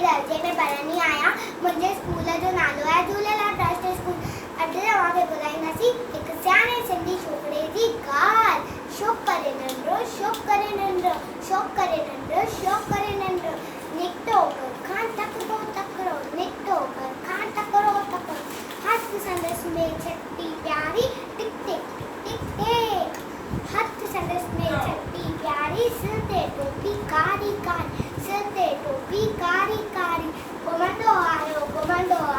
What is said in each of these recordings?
दर्जे में पढ़ंदी आहियां। मुंहिंजे स्कूल जो नालो आहे झूलेलाल ट्रस्ट स्कूल। अॼु तव्हांखे ॿुधाईंदासीं हिकु सियाणे सिंधी छोकिरे जी ॻाल्हि। शौक़ु करे नंढो, शौक़ु करे नंढो, शौक़ु करे नंढो, शौक़ु करे नंढो, निकितो घर खां तकिड़ो तकिड़ो, निकितो घर खां तकिड़ो तकिड़ो, हथ संदसि में छटी प्यारी, टिक टिक टिक टिक, हथ संदसि में छटी प्यारी, सिर ते टोपी कारी कारी, सिर ते टोपी कारी कारी, घुमंदो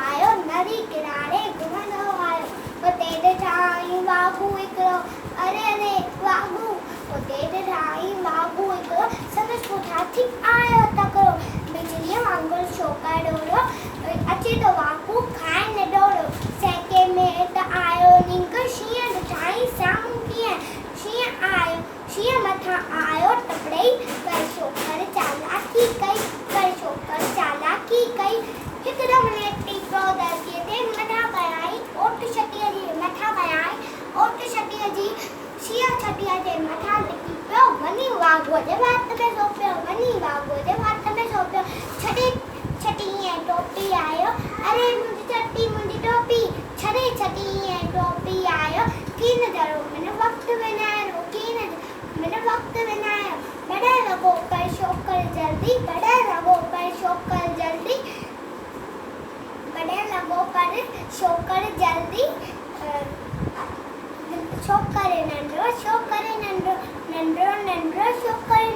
आयो नदी किनारे घुमंदो आयो, उते ॾिठाई वाघू हिकिड़ो, अरे अरे वाघू, उते ॾिठाई वाघू हिकिड़ो, संदसि पुठियां आयो तकिड़ो, बिजलीअ वांगुरु छोकिरो डोड़ो, अचे तो वाघू खाए न डोड़ो, सैके में त आयो नींग, शींहं ॾिठाई साम्हूं कीअं, शींहं आयो, शींहं मथां आयो टपड़ई, पर छोकिरो चालाकी कई, पर छोकिरो चालाकी कई, हिकदमि लेटी पियो दर्जीअ ते मथां कयाई ओट छटीअ जी, मथां कयाई ओट छटीअ जी, शींहं छटीअ जे मथां लिकी पियो, वञी वाघूअ जे वात में सो पियो, वञी वाघूअ जे वात में सो पियो, छटी ऐं टोपी आयो, अरे मुंहिंजी छटी मुंहिंजी टोपी, छटी ऐं टोपी आयो, कीन जरो मैंने वक़्तु विञायो, मैंने वक़्तु विञायो, बड़े लॻो पर छोकिरो जल्दी, बड़े लॻो पर छोकिरो जल्दी, बड़े लॻो पर छोकिरो जल्दी, छोकिरो नंढो, छोकिरो नंढो, नंढो नंढो छोकिरो